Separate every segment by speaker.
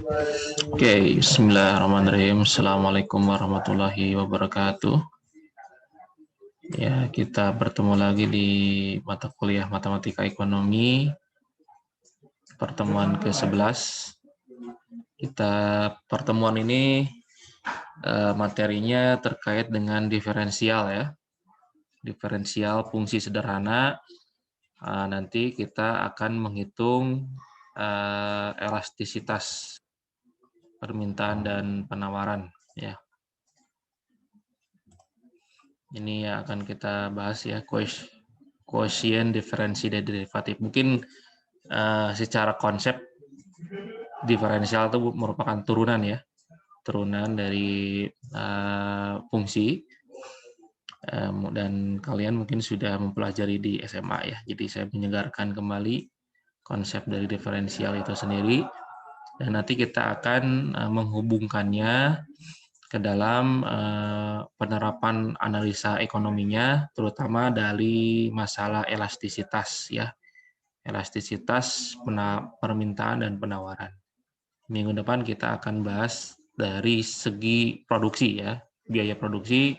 Speaker 1: Oke, Bismillahirrahmanirrahim. Assalamualaikum warahmatullahi wabarakatuh. Ya, kita bertemu lagi di mata kuliah Matematika Ekonomi, pertemuan ke-11. Pertemuan ini materinya terkait dengan diferensial ya. Diferensial fungsi sederhana. Nanti kita akan menghitung elastisitas permintaan dan penawaran ya. Ini yang akan kita bahas ya, quotient, diferensi, dan derivatif. Mungkin secara konsep diferensial itu merupakan turunan ya, turunan dari fungsi, dan kalian mungkin sudah mempelajari di SMA ya. Jadi saya menyegarkan kembali konsep dari diferensial itu sendiri, dan nanti kita akan menghubungkannya ke dalam penerapan analisa ekonominya, terutama dari masalah elastisitas ya, elastisitas permintaan dan penawaran. Minggu depan kita akan bahas dari segi produksi ya, biaya produksi,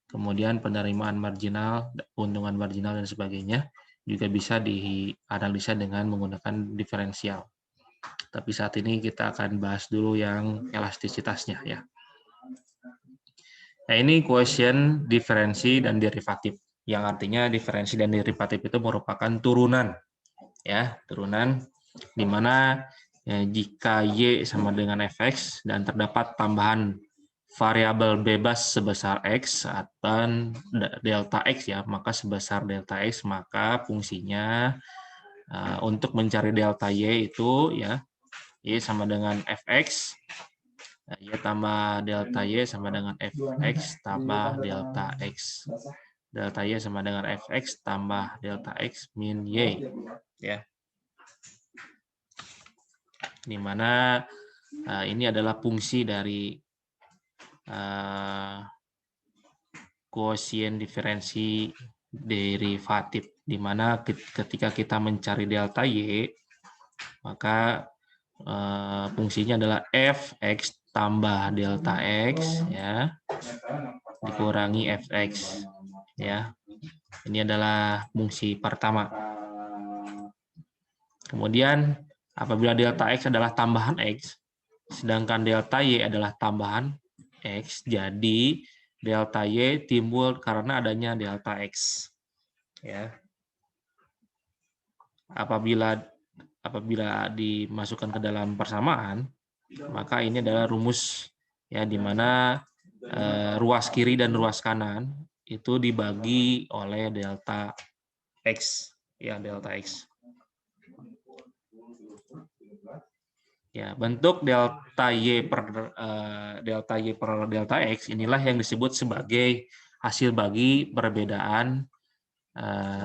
Speaker 1: kemudian penerimaan marginal, keuntungan marginal dan sebagainya, juga bisa dianalisa dengan menggunakan diferensial. Tapi saat ini kita akan bahas dulu yang elastisitasnya ya. Nah, ini quotient, diferensi, dan derivatif. Yang artinya diferensi dan derivatif itu merupakan turunan. Ya, turunan di mana jika Y sama dengan Fx dan terdapat tambahan variabel bebas sebesar X atau delta X ya, maka sebesar delta X, maka fungsinya untuk mencari delta Y itu ya, Y sama dengan Fx, Y tambah delta Y sama dengan Fx tambah delta X. Delta Y sama dengan Fx tambah delta X min Y. Ya. Di mana ini adalah fungsi dari quotient diferensi derivatif, di mana ketika kita mencari delta Y, maka fungsinya adalah Fx tambah delta X ya dikurangi Fx ya. Ini adalah fungsi pertama. Kemudian apabila delta X adalah tambahan X, sedangkan delta Y adalah tambahan X, jadi delta Y timbul karena adanya delta X. Ya. Apabila dimasukkan ke dalam persamaan, maka ini adalah rumus ya, di mana ruas kiri dan ruas kanan itu dibagi oleh delta X ya, delta X. Ya, bentuk delta Y per delta X inilah yang disebut sebagai hasil bagi perbedaan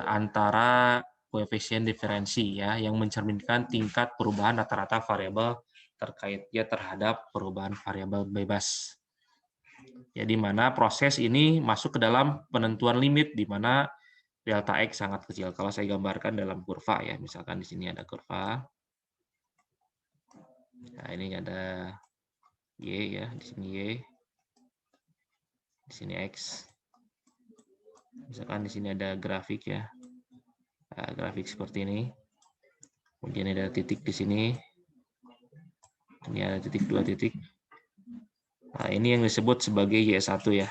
Speaker 1: antara koefisien diferensi ya, yang mencerminkan tingkat perubahan rata-rata variabel terkaitnya terhadap perubahan variabel bebas. Ya, di mana proses ini masuk ke dalam penentuan limit, di mana delta X sangat kecil. Kalau saya gambarkan dalam kurva ya, misalkan di sini ada kurva. Nah, ini ada Y ya, di sini Y. Di sini X. Misalkan di sini ada grafik ya. Nah, grafik seperti ini. Kemudian ada titik di sini. Ini ada titik, 2 titik. Nah, ini yang disebut sebagai Y1 ya.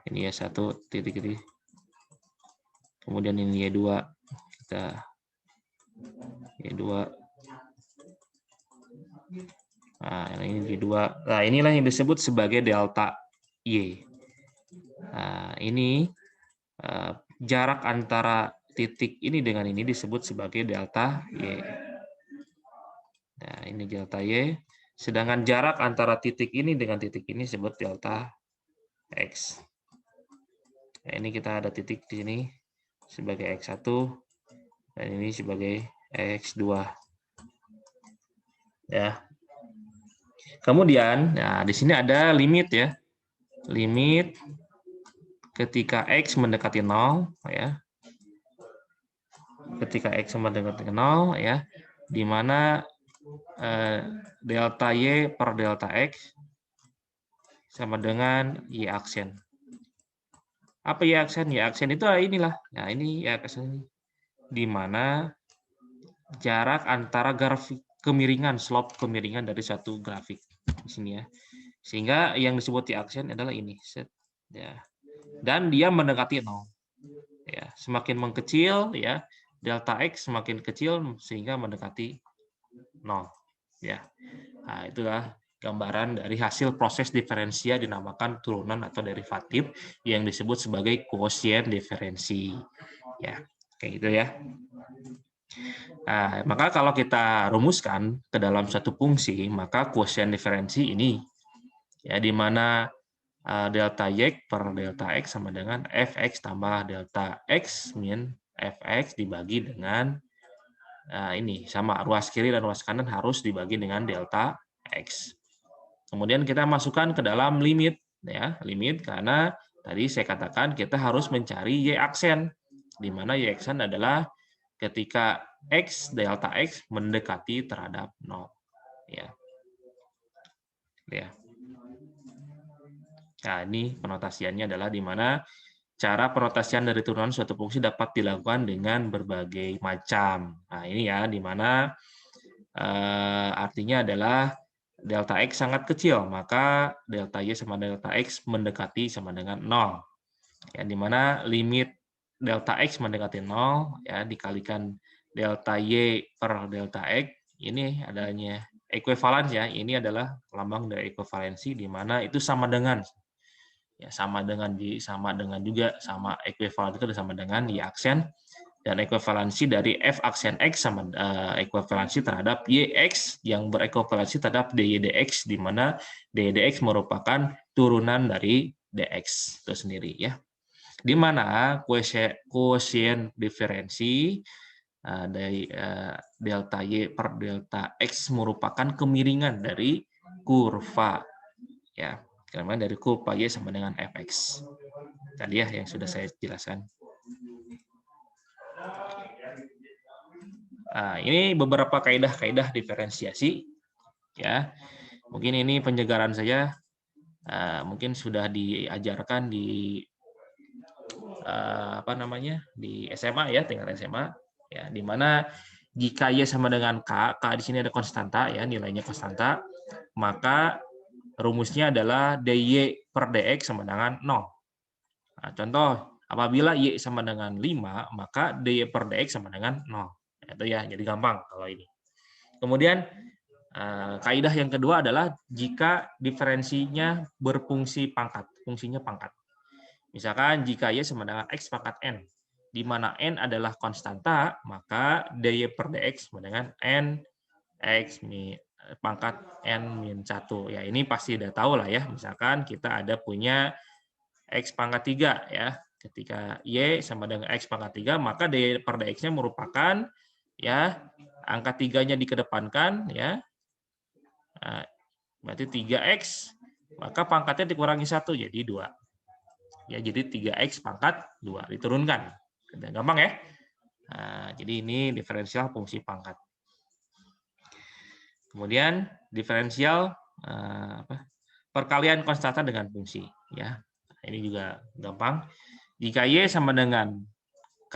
Speaker 1: Ini Y1 titik ini. Kemudian ini Y2. Kita Y2. Nah, ini Y2. Nah, inilah yang disebut sebagai delta Y. Nah, ini jarak antara titik ini dengan ini disebut sebagai delta Y. Nah, ini delta Y. Sedangkan jarak antara titik ini dengan titik ini disebut delta X. Nah, ini kita ada titik di sini sebagai X1 dan ini sebagai X2. Ya. Kemudian, nah di sini ada limit ya. Limit ketika X mendekati 0 ya. Ketika X mendekati 0 ya, di mana delta Y per delta X sama dengan Y aksen. Apa Y aksen? Y aksen itu inilah. Nah, ini Y aksen di mana jarak antara grafik kemiringan, slope kemiringan dari satu grafik di sini ya. Sehingga yang disebut Y aksen adalah ini. Set. Ya. Dan dia mendekati 0. Ya, semakin mengkecil ya, delta X semakin kecil sehingga mendekati 0. Ya. Nah, itulah gambaran dari hasil proses diferensia dinamakan turunan atau derivatif yang disebut sebagai kuosien diferensi. Ya, kayak gitu ya. Nah, maka kalau kita rumuskan ke dalam satu fungsi, maka kuosien diferensi ini ya di mana delta Y per delta X sama dengan fx tambah delta X min fx dibagi dengan ini sama ruas kiri dan ruas kanan harus dibagi dengan delta X. Kemudian kita masukkan ke dalam limit ya, limit karena tadi saya katakan kita harus mencari Y aksen di mana Y aksen adalah ketika X delta X mendekati terhadap 0 ya. Ya. Nah, ini penotasiannya adalah di mana cara penotasian dari turunan suatu fungsi dapat dilakukan dengan berbagai macam. Nah, ini ya, di mana artinya adalah delta X sangat kecil, maka delta Y sama delta X mendekati sama dengan 0. Ya, di mana limit delta X mendekati 0, ya, dikalikan delta Y per delta X, ini adanya ekuivalen ya, ini adalah lambang dari ekuivalensi, di mana itu sama dengan ya sama dengan juga sama ekuivalen itu sama dengan Y aksen dan ekuivalensi dari F aksen X sama ekuivalensi terhadap YX yang berekuivalensi terhadap DY/DX di mana DY/DX merupakan turunan dari DX itu sendiri ya. Di mana kuosien diferensi dari delta Y per delta X merupakan kemiringan dari kurva ya. Karena dari kurva Y sama dengan fx. Tadi ya yang sudah saya jelaskan. Nah, ini beberapa kaidah-kaidah diferensiasi ya. Mungkin ini penyegaran saja. Mungkin sudah diajarkan di di SMA ya, tingkat SMA ya, di mana jika Y sama dengan K di sini ada konstanta ya, nilainya konstanta, maka rumusnya adalah dy per dx sama dengan 0. Nah, contoh, apabila Y sama dengan 5, maka dy per dx sama dengan 0. Itu ya, jadi gampang kalau ini. Kemudian, kaidah yang kedua adalah jika diferensinya berfungsi pangkat, fungsinya pangkat. Misalkan jika Y sama dengan X pangkat N, di mana N adalah konstanta, maka dy per dx sama dengan N X pangkat N-1. Ya, ini pasti udah tahu lah ya. Misalkan kita ada punya X pangkat 3 ya. Ketika Y sama dengan X pangkat 3, maka dy per dx-nya merupakan ya angka 3-nya dikedepankan ya. Nah, berarti 3X, maka pangkatnya dikurangi 1 jadi 2. Ya, jadi 3X pangkat 2 diturunkan. Gampang ya. Nah, jadi ini diferensial fungsi pangkat. Kemudian diferensial perkalian konstanta dengan fungsi ya. Ini juga gampang. Jika Y sama dengan K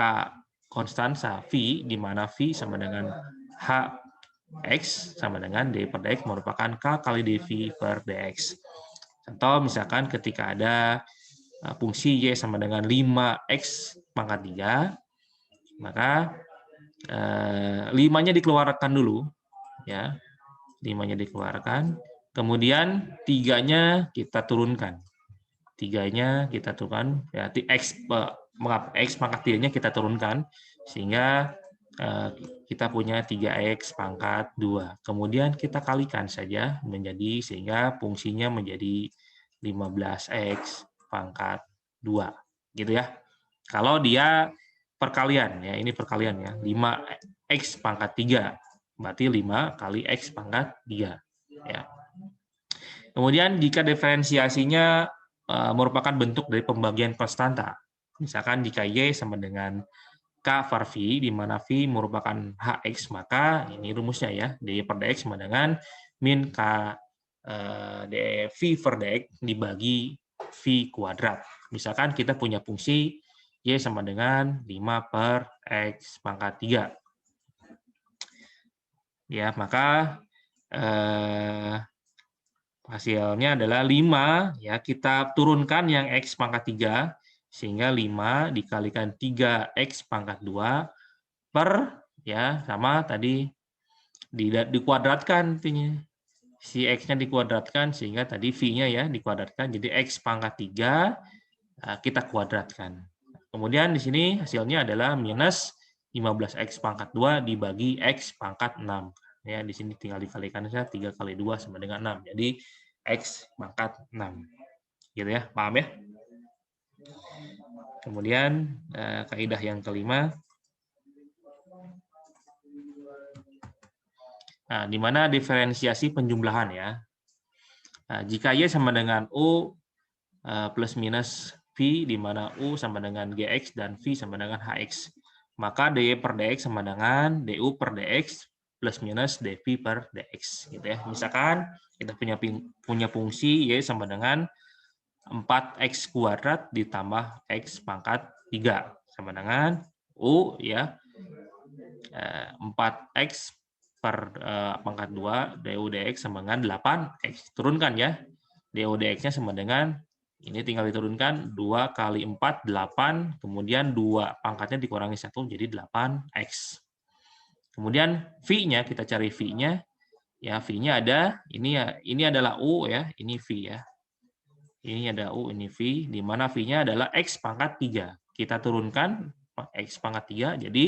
Speaker 1: konstansa V, di mana V sama dengan Hx sama dengan d per dx merupakan K kali dV per dx. Contoh misalkan ketika ada fungsi Y sama dengan 5X pangkat 3, maka 5-nya dikeluarkan dulu ya. 5-nya dikeluarkan, kemudian 3-nya kita turunkan. 3-nya kita turunkan, berarti X pangkat 3-nya kita turunkan, sehingga kita punya 3X pangkat 2. Kemudian kita kalikan saja menjadi, sehingga fungsinya menjadi 15X pangkat 2. Gitu ya. Kalau dia perkalian, ya ini perkalian ya, 5X pangkat 3. Berarti 5 kali X pangkat 3. Ya. Kemudian jika diferensiasinya merupakan bentuk dari pembagian konstanta, misalkan jika Y sama dengan K var V, di mana V merupakan HX, maka ini rumusnya ya, dy per dx sama dengan min K V per dx dibagi V kuadrat. Misalkan kita punya fungsi Y sama dengan 5 per X pangkat 3. Ya, maka hasilnya adalah 5, ya kita turunkan yang X pangkat 3, sehingga 5 dikalikan 3X pangkat 2 per, ya sama tadi dikuadratkan intinya. Si X-nya dikuadratkan, sehingga tadi V-nya ya dikuadratkan, jadi X pangkat 3 kita kuadratkan. Kemudian di sini hasilnya adalah minus 15X pangkat 2 dibagi X pangkat 6. Ya, di sini tinggal dikalikan saja, 3 kali 2 sama dengan 6. Jadi X pangkat 6. Gitu ya, paham ya? Kemudian kaidah yang kelima, nah, di mana diferensiasi penjumlahan ya. Nah, jika Y sama dengan U plus minus V, di mana U sama dengan GX dan V sama dengan HX, maka dy per dx sama dengan du per dx plus minus dv per dx. Gitu ya. Misalkan kita punya fungsi Y sama dengan 4x kuadrat ditambah x pangkat 3 sama dengan U ya 4x per pangkat 2 du dx sama dengan 8x. Turunkan ya. Du dx-nya sama dengan, ini tinggal diturunkan 2 kali 4, 8. Kemudian 2 pangkatnya dikurangi 1 jadi 8x. Kemudian V-nya, kita cari V-nya. Ya, V-nya ada, ini adalah U ya, ini V ya. Ini ada U, ini V, di mana V-nya adalah X pangkat 3. Kita turunkan X pangkat 3, jadi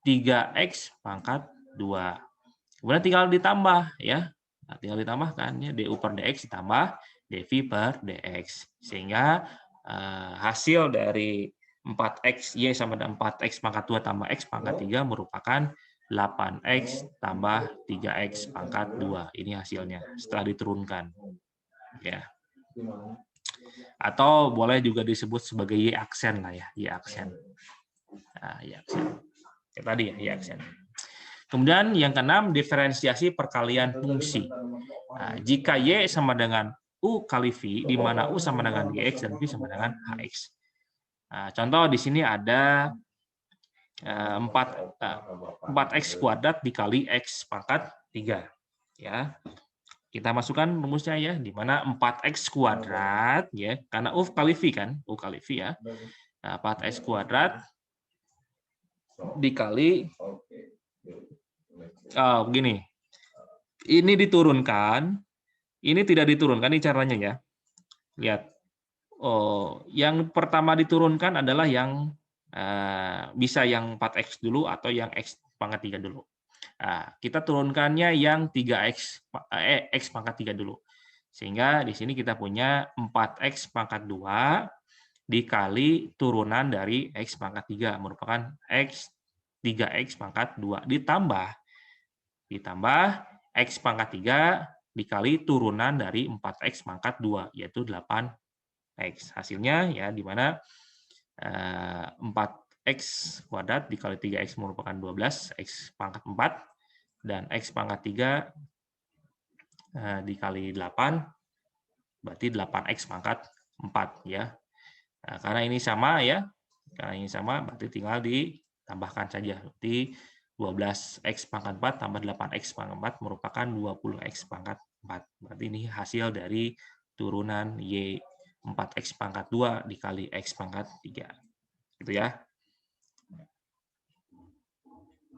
Speaker 1: 3X pangkat 2. Kemudian tinggal ditambah ya. Nah, tinggal ditambahkan ya, du per dx ditambah dv per dx. Sehingga hasil dari 4x y sama dengan 4x pangkat 2 tambah x pangkat 3 merupakan 8x tambah 3x pangkat 2. Ini hasilnya setelah diturunkan. Ya. Atau boleh juga disebut sebagai y aksen lah ya, y aksen. Nah, y aksen. Ya, tadi ya, y aksen. Kemudian yang keenam, diferensiasi perkalian fungsi. Nah, jika Y sama dengan U kali V, di mana U sama dengan GX dan V sama dengan HX. Nah, contoh di sini ada 4X kuadrat dikali X pangkat 3. Ya. Kita masukkan rumusnya ya, di mana 4X kuadrat, ya, karena U kali V kan, U kali V ya. Nah, 4X kuadrat dikali begini, ini diturunkan, ini tidak diturunkan, ini caranya ya. Lihat, yang pertama diturunkan adalah yang bisa yang 4x dulu atau yang x pangkat 3 dulu. Nah, kita turunkannya yang 3x x pangkat 3 dulu. Sehingga di sini kita punya 4x pangkat 2 dikali turunan dari x pangkat 3 merupakan x 3x pangkat 2 ditambah x pangkat 3 dikali turunan dari 4x pangkat 2, yaitu 8x. Hasilnya ya di mana 4x kuadrat dikali 3x merupakan 12, x pangkat 4, dan x pangkat 3 dikali 8, berarti 8x pangkat 4 ya. Nah, karena ini sama ya, berarti tinggal ditambahkan saja. Berarti 12x pangkat 4 tambah 8x pangkat 4 merupakan 20x pangkat 4. Berarti ini hasil dari turunan Y 4x pangkat 2 dikali x pangkat 3. Gitu ya.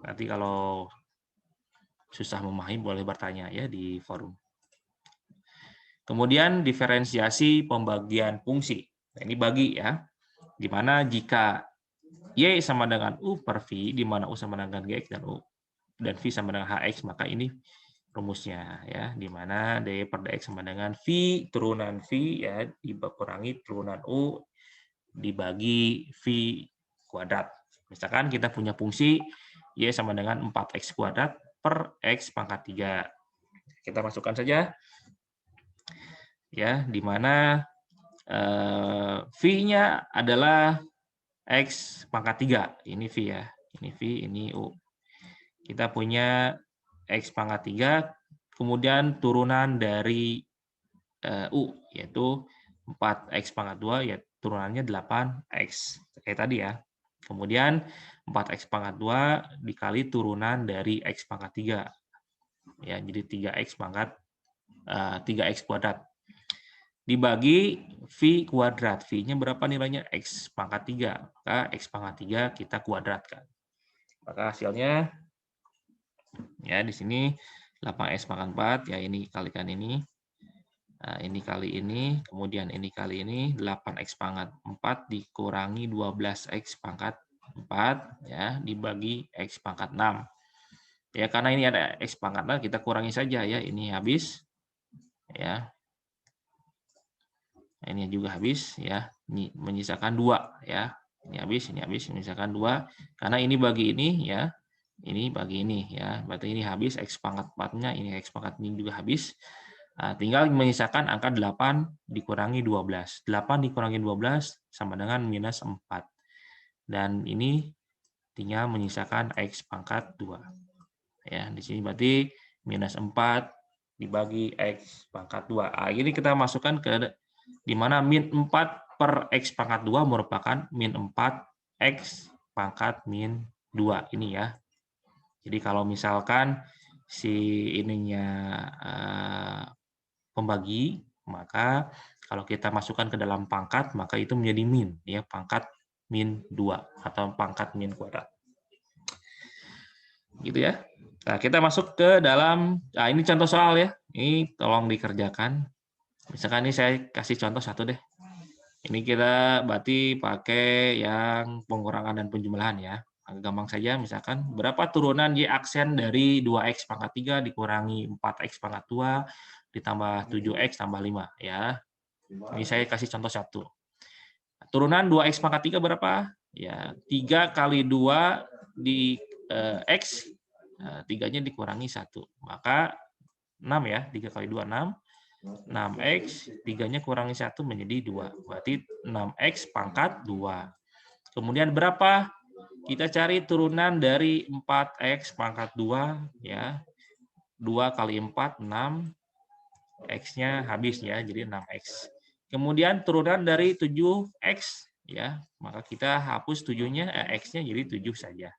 Speaker 1: Nanti kalau susah memahami boleh bertanya ya di forum. Kemudian diferensiasi pembagian fungsi. Nah, ini bagi ya. Di mana jika Y sama dengan U per V, di mana U sama dengan GX dan V sama dengan HX, maka ini rumusnya ya, di mana dy per dx sama dengan V turunan V ya dikurangi turunan U dibagi V kuadrat. Misalkan kita punya fungsi Y sama dengan 4x kuadrat per X pangkat 3. Kita masukkan saja ya, di mana V-nya adalah X pangkat 3. Ini V ya. Ini V, ini U. Kita punya X pangkat 3, kemudian turunan dari U, yaitu 4X pangkat 2, ya turunannya 8X. Kayak tadi ya. Kemudian 4X pangkat 2 dikali turunan dari X pangkat 3. Ya, jadi 3X pangkat 3X kuadrat. Dibagi V kuadrat. V-nya berapa nilainya? X pangkat 3. Maka X pangkat 3 kita kuadratkan. Maka hasilnya, ya di sini 8X pangkat 4, ya ini kalikan ini. Nah, ini kali ini, kemudian ini kali ini, 8X pangkat 4 dikurangi 12X pangkat 4, ya, dibagi X pangkat 6. Ya, karena ini ada X pangkat 6, kita kurangi saja ya, ini habis. Ya. Ini juga habis ya, ini menyisakan 2 ya. Ini habis, menyisakan 2. Karena ini bagi ini ya, ini bagi ini ya. Berarti ini habis X pangkat 4-nya, ini X pangkat ini juga habis. Nah, tinggal menyisakan angka 8 dikurangi 12. 8 dikurangi 12 sama dengan minus 4. Dan ini tinggal menyisakan X pangkat 2. Ya, di sini berarti minus 4 dibagi X pangkat 2. Nah, ini kita masukkan ke di mana min 4 per X pangkat 2 merupakan min 4 X pangkat min 2. Ini ya. Jadi kalau misalkan si ininya pembagi, maka kalau kita masukkan ke dalam pangkat, maka itu menjadi min, ya, pangkat min 2 atau pangkat min kuadrat. Gitu ya. Nah, kita masuk ke dalam, nah ini contoh soal ya. Ini tolong dikerjakan. Misalkan ini saya kasih contoh satu deh. Ini kita berarti pakai yang pengurangan dan penjumlahan ya. Agak gampang saja, misalkan berapa turunan Y aksen dari 2X pangkat 3 dikurangi 4X pangkat 2 ditambah 7X tambah 5 ya. Ini saya kasih contoh satu. Turunan 2X pangkat 3 berapa? Ya, 3 kali 2 di X, 3-nya dikurangi 1. Maka 6 ya, 3 kali 2, 6. 6X, 3-nya kurangi 1 menjadi 2. Berarti 6X pangkat 2. Kemudian berapa? Kita cari turunan dari 4X pangkat 2. Ya. 2 kali 4, 6. X-nya habis ya, jadi 6X. Kemudian turunan dari 7X. Ya, maka kita hapus 7-nya, X-nya jadi 7 saja.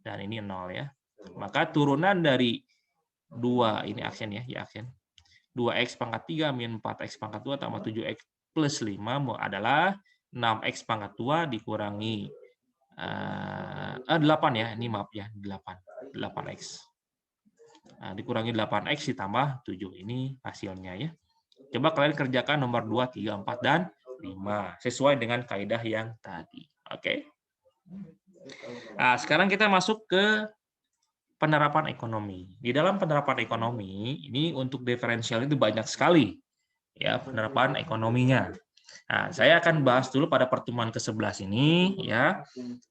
Speaker 1: Dan ini 0 ya. Maka turunan dari 2, ini aksen ya, aksen. 2X pangkat 3 min 4X pangkat 2 tambah 7X plus 5 adalah 6X pangkat 2 dikurangi 8 ya, ini maaf ya, 8X. Nah, dikurangi 8X ditambah 7, ini hasilnya ya. Coba kalian kerjakan nomor 2, 3, 4, dan 5, sesuai dengan kaidah yang tadi. Oke. Nah, sekarang kita masuk ke penerapan ekonomi. Di dalam penerapan ekonomi, ini untuk diferensial itu banyak sekali ya penerapan ekonominya. Nah, saya akan bahas dulu pada pertemuan ke-11 ini ya,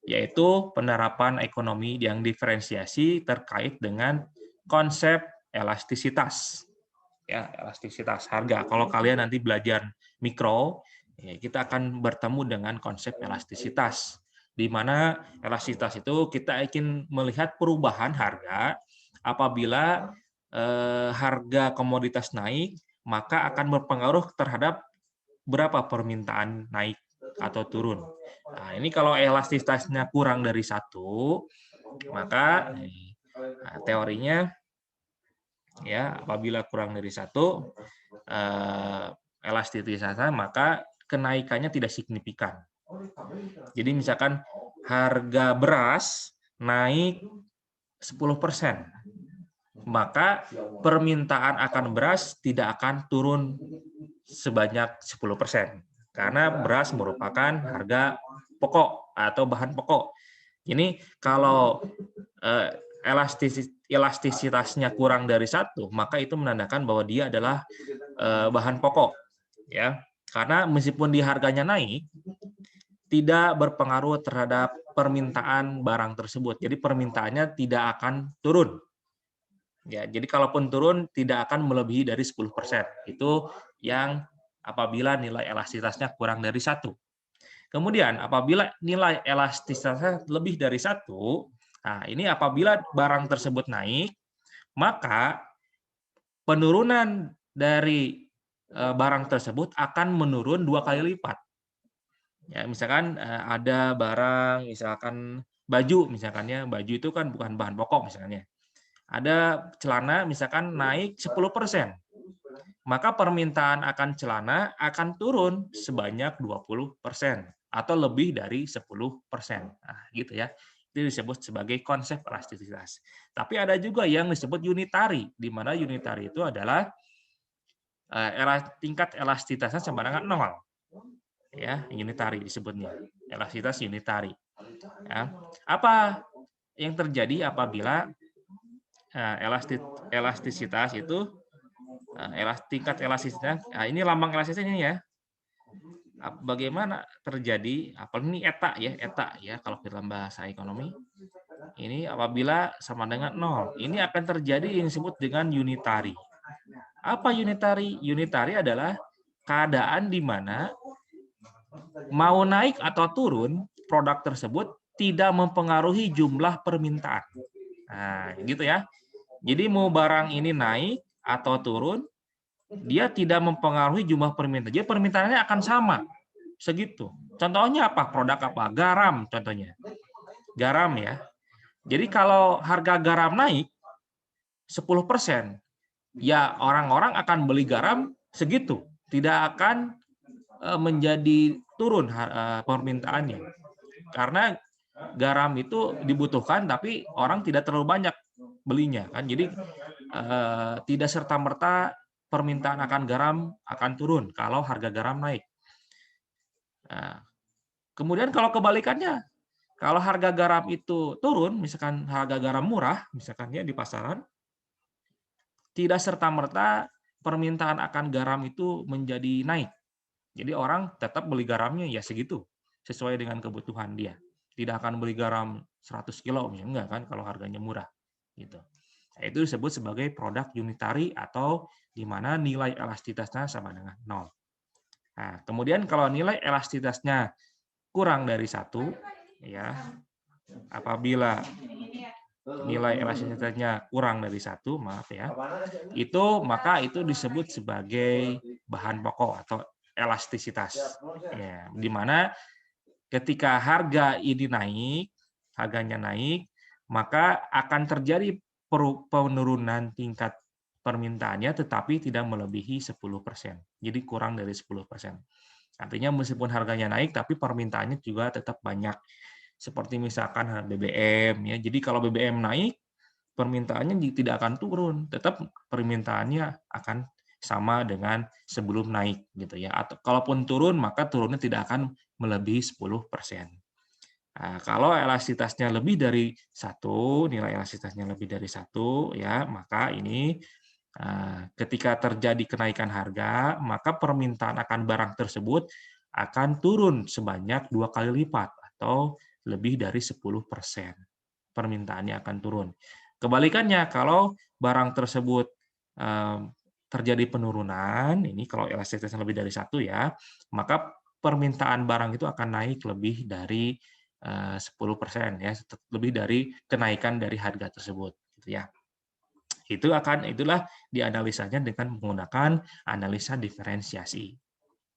Speaker 1: yaitu penerapan ekonomi yang diferensiasi terkait dengan konsep elastisitas. Ya, elastisitas harga. Kalau kalian nanti belajar mikro, ya, kita akan bertemu dengan konsep elastisitas, di mana elastisitas itu kita ingin melihat perubahan harga apabila harga komoditas naik, maka akan berpengaruh terhadap berapa permintaan naik atau turun. Nah, ini kalau elastisitasnya kurang dari 1, maka teorinya ya apabila kurang dari 1 elastisitasnya, maka kenaikannya tidak signifikan. Jadi misalkan harga beras naik 10%, maka permintaan akan beras tidak akan turun sebanyak 10%. Karena beras merupakan harga pokok atau bahan pokok. Ini kalau elastisitasnya kurang dari 1, maka itu menandakan bahwa dia adalah bahan pokok. Ya, karena meskipun di harganya naik, tidak berpengaruh terhadap permintaan barang tersebut. Jadi permintaannya tidak akan turun. Ya, jadi kalaupun turun tidak akan melebihi dari 10%. Itu yang apabila nilai elastisitasnya kurang dari 1. Kemudian apabila nilai elastisitasnya lebih dari 1, nah ini apabila barang tersebut naik, maka penurunan dari barang tersebut akan menurun 2 kali lipat. Ya, misalkan ada barang, misalkan baju, misalkan ya, baju itu kan bukan bahan pokok misalnya. Ada celana misalkan naik 10%, maka permintaan akan celana akan turun sebanyak 20% atau lebih dari 10%. Nah, gitu ya. Itu disebut sebagai konsep elastisitas. Tapi ada juga yang disebut unitary, di mana unitary itu adalah tingkat elastisitasnya sama dengan 0. Ya, unitary disebutnya. Elastisitas unitary. Ya. Apa yang terjadi apabila elastisitas itu tingkat elastisitas, nah ini lambang elastisitasnya ya. Bagaimana terjadi, apalagi ini eta ya kalau dalam bahasa ekonomi. Ini apabila sama dengan 0, ini akan terjadi yang disebut dengan unitary. Apa unitary? Unitary adalah keadaan di mana mau naik atau turun produk tersebut tidak mempengaruhi jumlah permintaan. Nah, gitu ya. Jadi mau barang ini naik atau turun, dia tidak mempengaruhi jumlah permintaan. Jadi permintaannya akan sama, segitu. Contohnya apa? Produk apa? Garam contohnya. Garam ya. Jadi kalau harga garam naik 10%, ya orang-orang akan beli garam segitu. Tidak akan menjadi turun permintaannya. Karena garam itu dibutuhkan tapi orang tidak terlalu banyak belinya kan. Jadi tidak serta-merta permintaan akan garam akan turun kalau harga garam naik. Nah, kemudian kalau kebalikannya, kalau harga garam itu turun, misalkan harga garam murah, misalkan ya di pasaran, tidak serta-merta permintaan akan garam itu menjadi naik. Jadi orang tetap beli garamnya ya segitu, sesuai dengan kebutuhan dia. Tidak akan beli garam 100 kilo, misalnya enggak kan kalau harganya murah. Gitu. Itu disebut sebagai produk unitary atau di mana nilai elastisitasnya sama dengan 0. Nah, kemudian kalau nilai elastisitasnya kurang dari 1, ya, apabila nilai elastisitasnya kurang dari 1, maaf ya, maka itu disebut sebagai bahan pokok atau elastisitas. Ya, di mana ketika harga ini naik, harganya naik, maka akan terjadi penurunan tingkat permintaannya tetapi tidak melebihi 10%. Jadi kurang dari 10%. Artinya meskipun harganya naik tapi permintaannya juga tetap banyak. Seperti misalkan BBM ya. Jadi kalau BBM naik, permintaannya tidak akan turun, tetap permintaannya akan sama dengan sebelum naik gitu ya. Atau kalaupun turun maka turunnya tidak akan melebihi 10%. Nah, kalau elastisitasnya lebih dari 1, nilai elastisitasnya lebih dari 1 ya, maka ini ketika terjadi kenaikan harga, maka permintaan akan barang tersebut akan turun sebanyak 2 kali lipat atau lebih dari 10%. Permintaannya akan turun. Kebalikannya, kalau barang tersebut terjadi penurunan, ini kalau elastisitasnya lebih dari 1 ya, maka permintaan barang itu akan naik lebih dari 10% ya, lebih dari kenaikan dari harga tersebut gitu ya. Itulah dianalisanya dengan menggunakan analisa diferensiasi.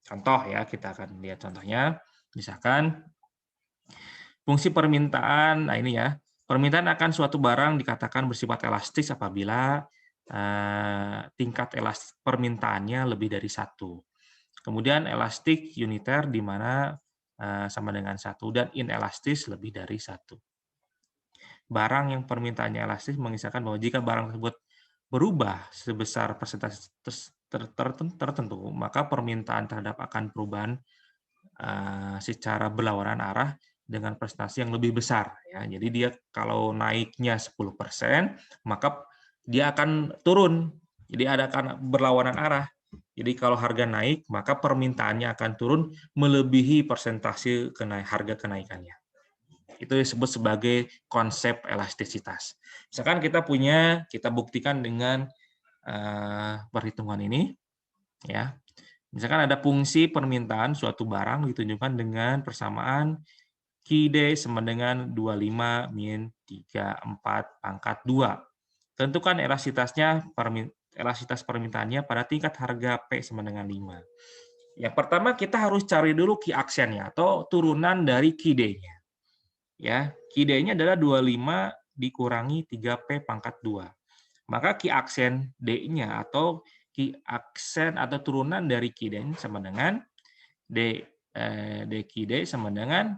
Speaker 1: Contoh ya, kita akan lihat contohnya. Misalkan fungsi permintaan, nah ini ya, permintaan akan suatu barang dikatakan bersifat elastis apabila tingkat permintaannya lebih dari 1. Kemudian elastik uniter di mana sama dengan 1 dan inelastis lebih dari 1. Barang yang permintaannya elastis mengisahkan bahwa jika barang tersebut berubah sebesar persentase tertentu, maka permintaan terhadap akan perubahan secara berlawanan arah dengan prestasi yang lebih besar. Ya. Jadi dia kalau naiknya 10%, maka dia akan turun. Jadi akan berlawanan arah. Jadi kalau harga naik, maka permintaannya akan turun melebihi persentase harga kenaikannya. Itu disebut sebagai konsep elastisitas. Misalkan kita buktikan dengan perhitungan ini, ya. Misalkan ada fungsi permintaan suatu barang ditunjukkan dengan persamaan Q-Day sama dengan 25 min 34 pangkat 2. Tentukan elastisitas permintaannya pada tingkat harga P sama dengan 5. Yang pertama kita harus cari dulu Q aksennya atau turunan dari Q-Day-nya. Ya, Q-Day-nya adalah 25 dikurangi 3P pangkat 2. Maka Q aksen D-nya atau Q aksen atau turunan dari Q-Day sama dengan DQ-Day sama dengan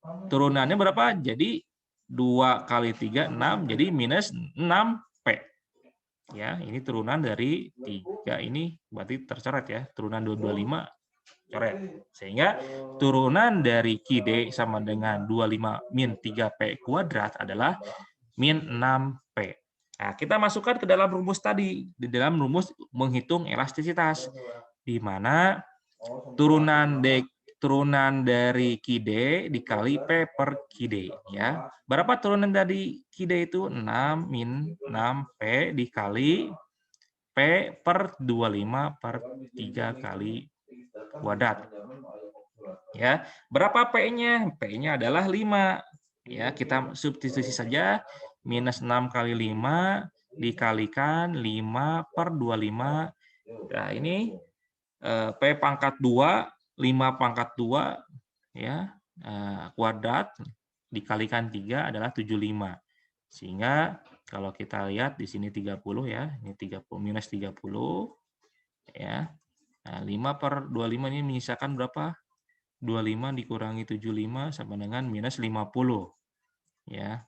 Speaker 1: turunannya berapa? Jadi 2 kali 3, 6, jadi minus 6P. Ya, ini turunan dari 3 ini berarti tercoret ya, turunan 225 coret. Sehingga turunan dari Q-Day sama dengan 25 min 3P kuadrat adalah min 6P. Nah, kita masukkan ke dalam rumus tadi, di dalam rumus menghitung elastisitas, di mana turunan dari Q-D dikali P per Q-D. Ya. Berapa turunan dari Q-D itu? 6 min 6P dikali P per 25 per 3 kali kuadrat. Ya, berapa P-nya? P-nya adalah 5. Ya, kita substitusi saja. Minus 6 kali 5 dikalikan 5 per 25. Nah, ini P pangkat 2, 5 pangkat 2, ya, kuadrat, dikalikan 3 adalah 75. Sehingga kalau kita lihat di sini 30 ya, ini 30 minus 30, ya. Nah, 5 per 25 ini menyisakan berapa? 25 dikurangi 75 sama dengan minus 50. Ya.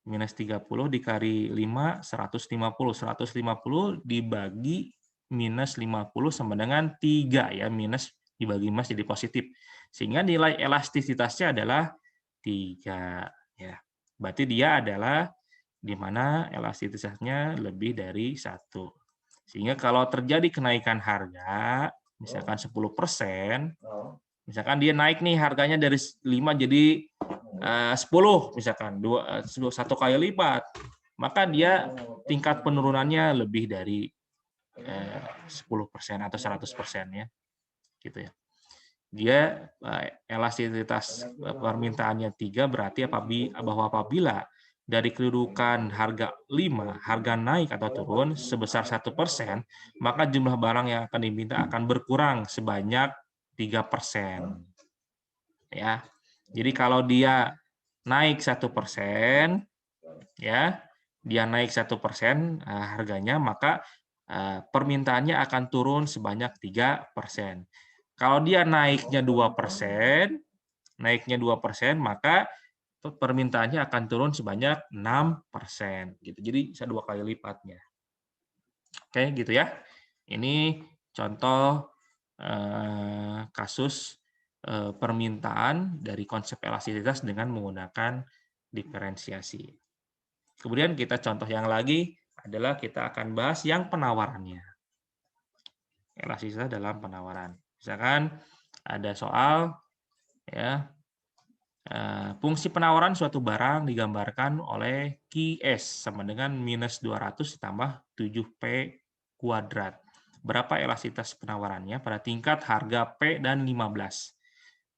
Speaker 1: Minus 30 dikali 5, 150. 150 dibagi minus 50 sama dengan 3 ya, minus dibagi minus jadi positif. Sehingga nilai elastisitasnya adalah 3 ya. Berarti dia adalah di mana elastisitasnya lebih dari 1. Sehingga kalau terjadi kenaikan harga misalkan 10%, misalkan dia naik nih harganya dari 5 jadi 10 misalkan 1 kali lipat, maka dia tingkat penurunannya lebih dari 10% atau 100% ya, gitu ya. Dia elastisitas permintaannya 3 berarti bahwa apabila dari kedudukan harga 5, harga naik atau turun sebesar 1%, maka jumlah barang yang akan diminta akan berkurang sebanyak 3%. Ya. Jadi kalau dia naik 1%, ya, dia naik 1% harganya, maka permintaannya akan turun sebanyak 3%. Kalau dia naiknya 2%, maka permintaannya akan turun sebanyak 6%. Gitu. Jadi bisa 2 kali lipatnya. Oke, gitu ya. Ini contoh kasus permintaan dari konsep elastisitas dengan menggunakan diferensiasi. Kemudian kita contoh yang lagi adalah kita akan bahas yang penawarannya. Elastisitas dalam penawaran. Misalkan ada soal ya, fungsi penawaran suatu barang digambarkan oleh QS sama dengan minus 200 ditambah 7P kuadrat. Berapa elastisitas penawarannya pada tingkat harga P dan 15.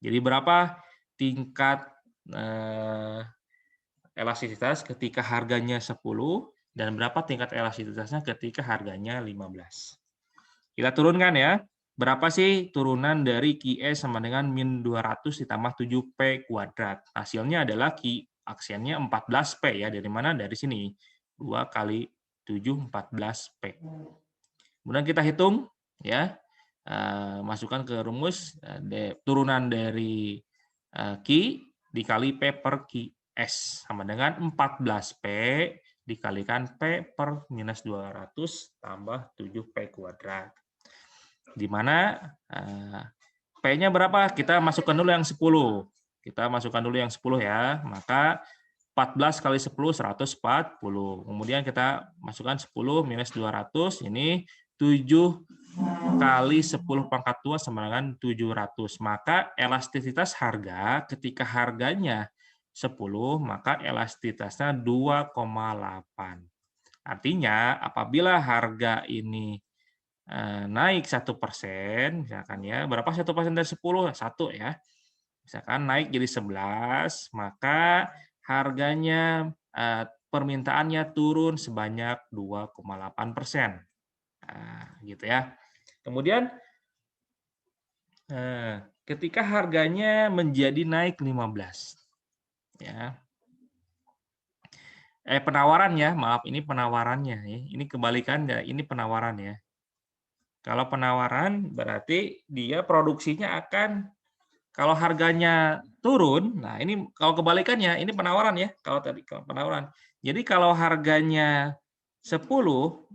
Speaker 1: Jadi berapa tingkat elastisitas ketika harganya 10 dan berapa tingkat elastisitasnya ketika harganya 15. Kita turunkan ya. Berapa sih turunan dari QS sama dengan min 200 ditambah 7P kuadrat. Hasilnya adalah Q aksennya 14P ya. Dari mana? Dari sini. 2 kali 7, 14P. Kemudian kita hitung ya. Masukkan ke rumus turunan dari Q dikali P per QS sama dengan 14P dikalikan P per minus 200 tambah 7P kuadrat. Di mana P-nya berapa? Kita masukkan dulu yang 10. Kita masukkan dulu yang 10 ya. Maka 14 kali 10, 140. Kemudian kita masukkan 10 minus 200. Ini 7 kali 10 pangkat 2 sama dengan 700. Maka elastisitas harga ketika harganya 10, maka elastisitasnya 2,8. Artinya apabila harga ini naik 1%, misalkan ya, berapa 1% dari 10? 1 ya. Misalkan naik jadi 11, maka harganya, permintaannya turun sebanyak 2,8%. Nah, gitu ya. Kemudian, ketika harganya menjadi naik 15, ya. Penawaran ya, maaf, ini penawarannya ya, ini kebalikan ya, ini penawaran ya. Kalau penawaran berarti dia produksinya akan kalau harganya turun, nah ini kalau kebalikannya, ini penawaran ya, kalau penawaran. Jadi kalau harganya 10,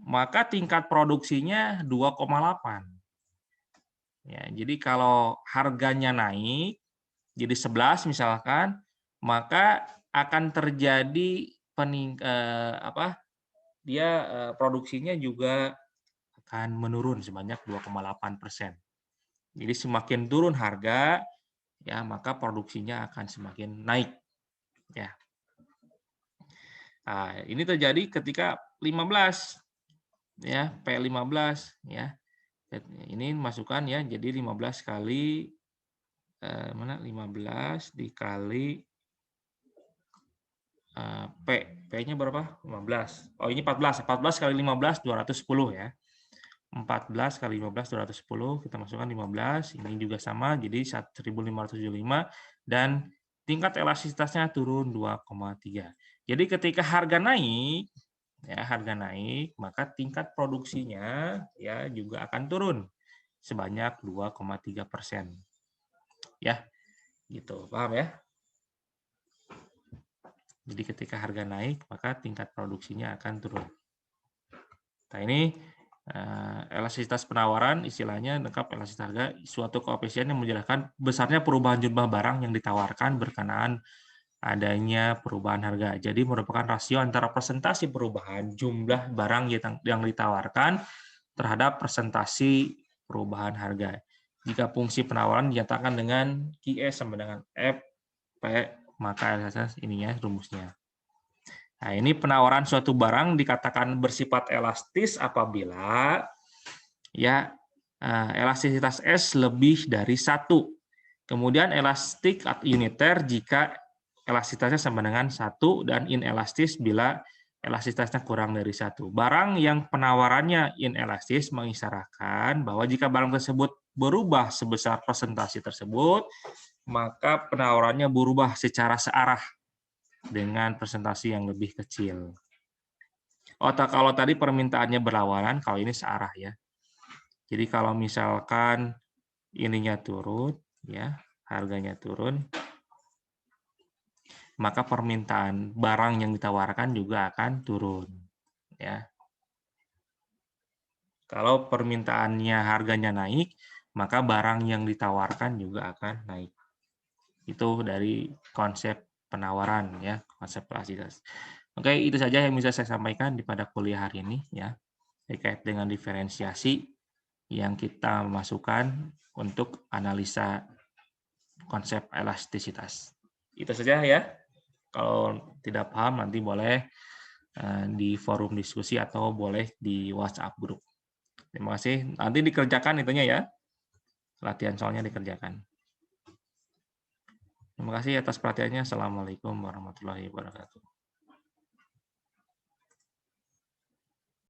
Speaker 1: maka tingkat produksinya 2,8. Ya, jadi kalau harganya naik jadi 11 misalkan, maka akan terjadi produksinya juga akan menurun sebanyak 2,8%. Jadi semakin turun harga, ya maka produksinya akan semakin naik, ya. Nah, ini terjadi ketika 15, ya, P15, ya. Ini masukkan ya, jadi 15 kali 15 dikali P. P-nya berapa? 15. Oh, ini 14. 14 kali 15 210 ya. 14 kali 15 210, kita masukkan 15, ini juga sama, jadi 1.575 dan tingkat elastisitasnya turun 2,3. Jadi ketika harga naik, ya harga naik, maka tingkat produksinya ya juga akan turun sebanyak 2,3%. Ya, gitu. Paham ya? Jadi ketika harga naik, maka tingkat produksinya akan turun. Nah, ini elastisitas penawaran, istilahnya lengkap elastisitas harga, suatu koefisien yang menjelaskan besarnya perubahan jumlah barang yang ditawarkan berkenaan adanya perubahan harga. Jadi merupakan rasio antara presentasi perubahan jumlah barang yang ditawarkan terhadap presentasi perubahan harga. Jika fungsi penawaran dinyatakan dengan QS sama dengan F, P, maka elastisitas ininya rumusnya. Nah, ini penawaran suatu barang dikatakan bersifat elastis apabila ya elastisitas S lebih dari 1. Kemudian elastik atau uniter jika elastisitasnya sama dengan 1 dan inelastis bila elastisitasnya kurang dari 1. Barang yang penawarannya inelastis mengisyaratkan bahwa jika barang tersebut berubah sebesar presentasi tersebut, maka penawarannya berubah secara searah dengan presentasi yang lebih kecil. Kalau tadi permintaannya berlawanan, kalau ini searah ya. Jadi kalau misalkan ininya turun, ya harganya turun, maka permintaan barang yang ditawarkan juga akan turun. Ya. Kalau permintaannya harganya naik, maka barang yang ditawarkan juga akan naik. Itu dari konsep penawaran ya, konsep elastisitas. Oke, itu saja yang bisa saya sampaikan di pada kuliah hari ini ya, terkait dengan diferensiasi yang kita masukkan untuk analisa konsep elastisitas. Itu saja ya. Kalau tidak paham nanti boleh di forum diskusi atau boleh di WhatsApp grup. Terima kasih. Nanti dikerjakan itunya ya. Latihan soalnya dikerjakan. Terima kasih atas perhatiannya. Assalamualaikum warahmatullahi wabarakatuh.